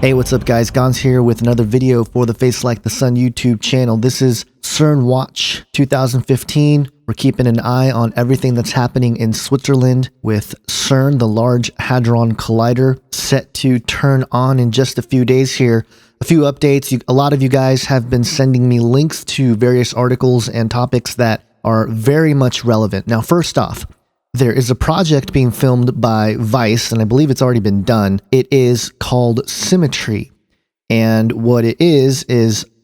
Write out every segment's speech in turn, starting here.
Hey, what's up guys? Gons here with another video for the Face Like the Sun YouTube channel. This is CERN Watch 2015. We're keeping an eye on everything that's happening in Switzerland with CERN, the Large Hadron Collider, set to turn on in just a few days here. A few updates. A lot of you guys have been sending me links to various articles and topics that are very much relevant. Now, first off, there is a project being filmed by Vice, and I believe it's already been done. It is called Symmetry, and what it is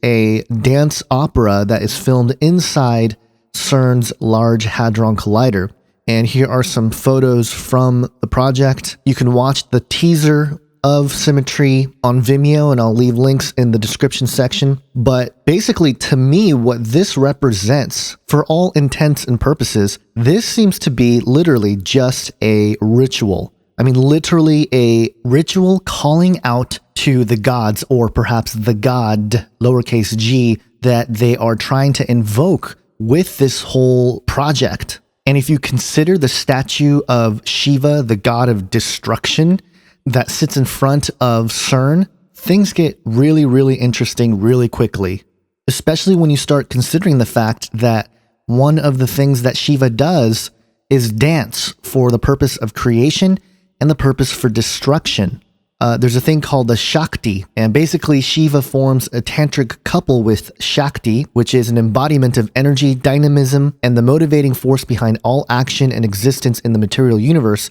a dance opera that is filmed inside CERN's Large Hadron Collider. And here are some photos from the project. You can watch the teaser of Symmetry on Vimeo, and I'll leave links in the description section. But basically, to me, what this represents, for all intents and purposes, this seems to be literally just a ritual. I mean, literally a ritual calling out to the gods, or perhaps the god, lowercase g, that they are trying to invoke with this whole project. And if you consider the statue of Shiva, the god of destruction, that sits in front of CERN, things get really, really interesting really quickly, especially when you start considering the fact that one of the things that Shiva does is dance for the purpose of creation and the purpose for destruction. There's a thing called the Shakti, and basically Shiva forms a tantric couple with Shakti, which is an embodiment of energy, dynamism, and the motivating force behind all action and existence in the material universe.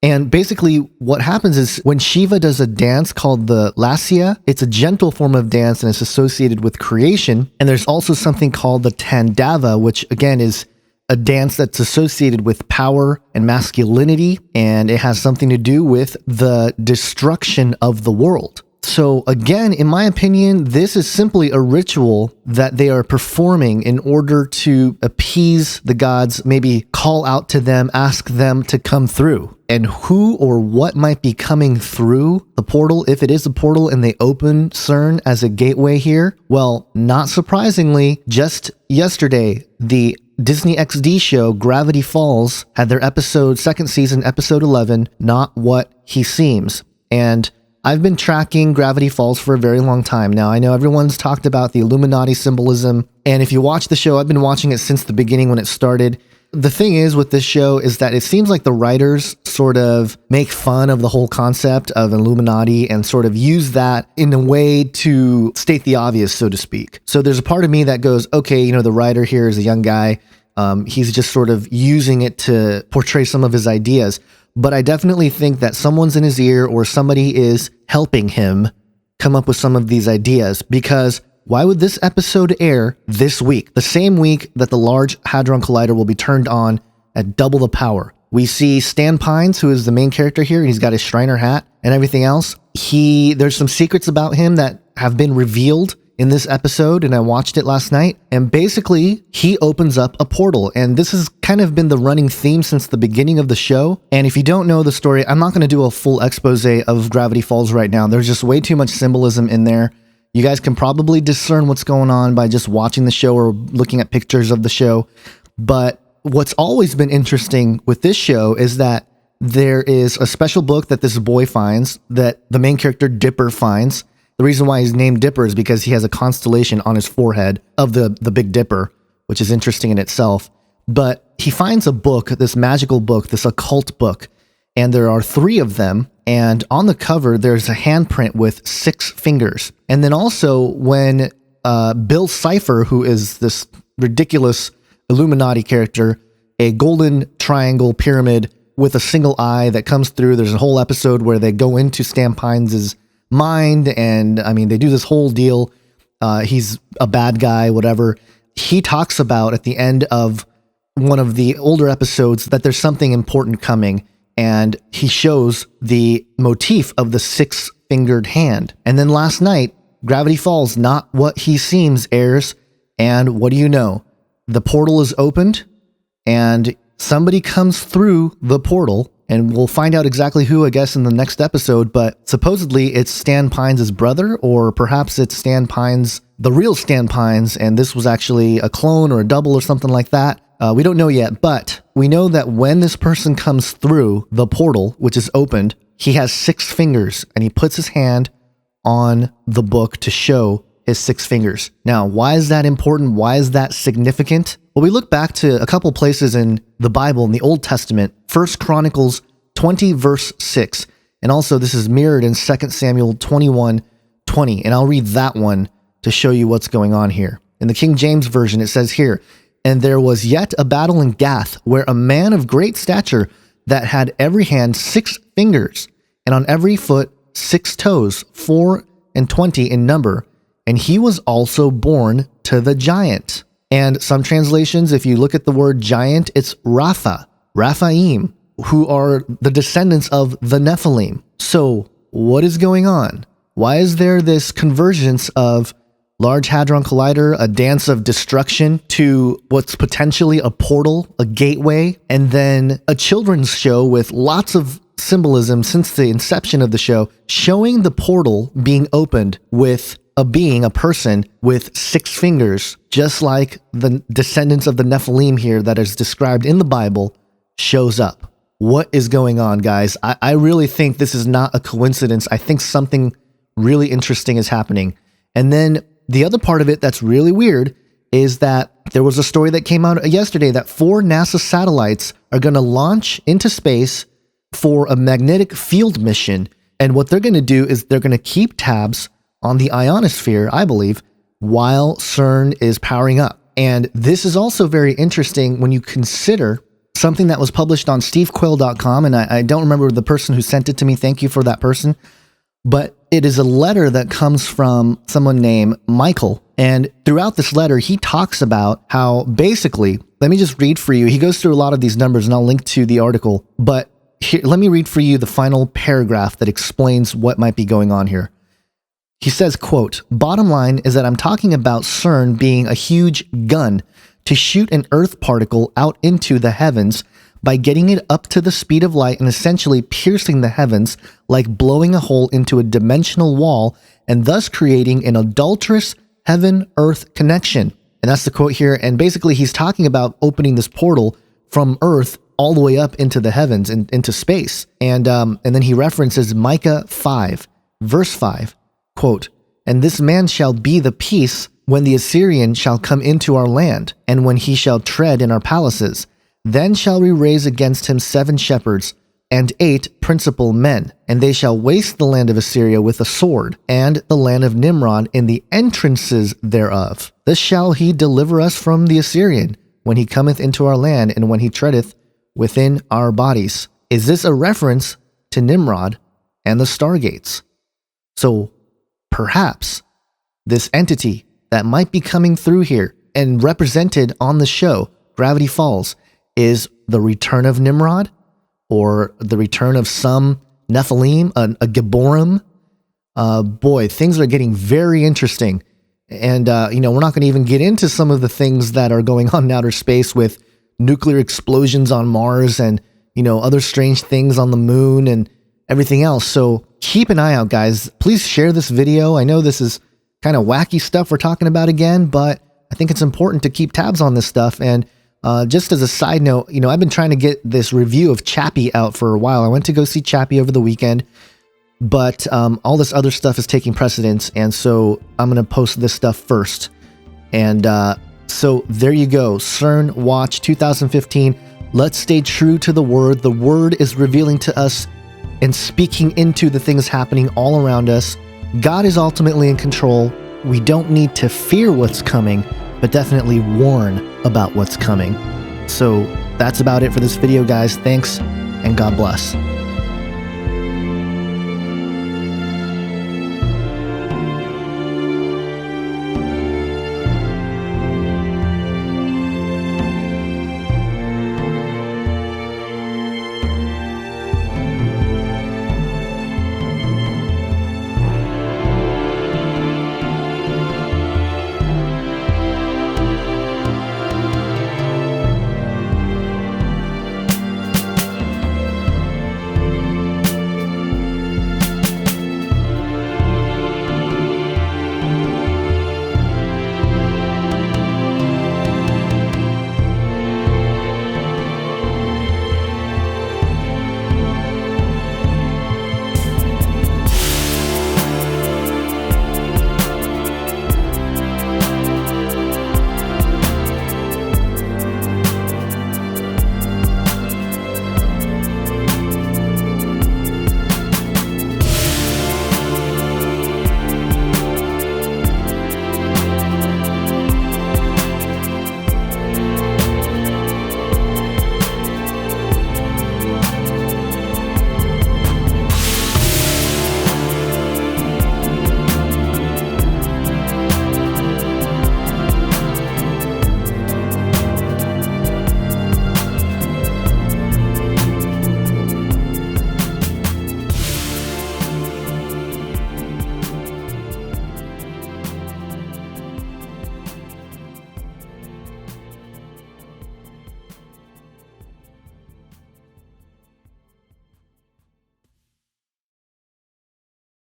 And basically what happens is when Shiva does a dance called the Lasya, it's a gentle form of dance and it's associated with creation. And there's also something called the Tandava, which again is a dance that's associated with power and masculinity, and it has something to do with the destruction of the world. So again, in my opinion, this is simply a ritual that they are performing in order to appease the gods, maybe call out to them, ask them to come through. And who or what might be coming through the portal, if it is a portal and they open CERN as a gateway here? Well, not surprisingly, just yesterday, the Disney XD show Gravity Falls had their second season, episode 11, Not What He Seems. And I've been tracking Gravity Falls for a very long time now. I know everyone's talked about the Illuminati symbolism, and if you watch the show, I've been watching it since the beginning when it started. The thing is with this show is that it seems like the writers sort of make fun of the whole concept of Illuminati and sort of use that in a way to state the obvious, so to speak. So there's a part of me that goes, okay, you know, the writer here is a young guy. He's just sort of using it to portray some of his ideas. But I definitely think that someone's in his ear or somebody is helping him come up with some of these ideas, because why would this episode air this week, the same week that the Large Hadron Collider will be turned on at double the power? We see Stan Pines, who is the main character here, and he's got his Shriner hat and everything else. There's some secrets about him that have been revealed in this episode, and I watched it last night, and basically he opens up a portal, and this has kind of been the running theme since the beginning of the show. And if you don't know the story, I'm not going to do a full expose of Gravity Falls right now. There's just way too much symbolism in there. You guys can probably discern what's going on by just watching the show or looking at pictures of the show. But what's always been interesting with this show is that there is a special book that this boy finds, that the main character Dipper finds. The reason why he's named Dipper is because he has a constellation on his forehead of the Big Dipper, which is interesting in itself. But he finds a book, this magical book, this occult book, and there are 3 of them. And on the cover, there's a handprint with 6 fingers. And then also when Bill Cipher, who is this ridiculous Illuminati character, a golden triangle pyramid with a single eye that comes through, there's a whole episode where they go into Stan Pines' mind, and I mean, they do this whole deal. He's a bad guy, whatever. He talks about at the end of one of the older episodes that there's something important coming, and he shows the motif of the 6-fingered hand. And then last night, Gravity Falls, Not What He Seems airs, and what do you know? The portal is opened, and somebody comes through the portal. And we'll find out exactly who, I guess, in the next episode. But supposedly it's Stan Pines' brother, or perhaps it's Stan Pines, the real Stan Pines, and this was actually a clone or a double or something like that. We don't know yet, but we know that when this person comes through the portal, which is opened, he has 6 fingers, and he puts his hand on the book to show his 6 fingers. Now, why is that important? Why is that significant? Well, we look back to a couple places in the Bible, in the Old Testament, 1 Chronicles 20, verse 6. And also this is mirrored in 2 Samuel 21:20. And I'll read that one to show you what's going on here. In the King James Version, it says here, "And there was yet a battle in Gath, where a man of great stature that had every hand 6 fingers, and on every foot 6 toes, 24 in number. And he was also born to the giant." And some translations, if you look at the word giant, it's Raphaim, who are the descendants of the Nephilim. So what is going on? Why is there this convergence of Large Hadron Collider, a dance of destruction, to what's potentially a portal, a gateway, and then a children's show with lots of symbolism since the inception of the show, showing the portal being opened with a being, a person with 6 fingers, just like the descendants of the Nephilim here that is described in the Bible shows up. What is going on, guys? I really think this is not a coincidence. I think something really interesting is happening. And then the other part of it that's really weird is that there was a story that came out yesterday that 4 NASA satellites are going to launch into space for a magnetic field mission. And what they're going to do is they're going to keep tabs on the ionosphere, I believe, while CERN is powering up. And this is also very interesting when you consider something that was published on stevequayle.com. And I don't remember the person who sent it to me. Thank you for that person. But it is a letter that comes from someone named Michael. And throughout this letter, he talks about how basically, let me just read for you. He goes through a lot of these numbers and I'll link to the article. But here, let me read for you the final paragraph that explains what might be going on here. He says, quote, "Bottom line is that I'm talking about CERN being a huge gun to shoot an Earth particle out into the heavens by getting it up to the speed of light and essentially piercing the heavens like blowing a hole into a dimensional wall and thus creating an adulterous heaven-earth connection." And that's the quote here. And basically he's talking about opening this portal from Earth all the way up into the heavens and into space. And then he references Micah 5, verse 5. Quote, "And this man shall be the peace when the Assyrian shall come into our land, and when he shall tread in our palaces. Then shall we raise against him 7 shepherds, and 8 principal men, and they shall waste the land of Assyria with a sword, and the land of Nimrod in the entrances thereof. Thus shall he deliver us from the Assyrian, when he cometh into our land, and when he treadeth within our bodies." Is this a reference to Nimrod and the Stargates? So perhaps this entity that might be coming through here and represented on the show, Gravity Falls, is the return of Nimrod or the return of some Nephilim, a Gibborim. Boy, things are getting very interesting. And, we're not going to even get into some of the things that are going on in outer space with nuclear explosions on Mars and, other strange things on the moon and everything else. So keep an eye out, guys. Please share this video. I know this is kind of wacky stuff we're talking about again, but I think it's important to keep tabs on this stuff. And just as a side note, I've been trying to get this review of Chappie out for a while. I went to go see Chappie over the weekend, but all this other stuff is taking precedence. And so I'm going to post this stuff first. And so there you go. CERN Watch 2015. Let's stay true to the word. The word is revealing to us and speaking into the things happening all around us. God is ultimately in control. We don't need to fear what's coming, but definitely warn about what's coming. So that's about it for this video, guys. Thanks, and God bless.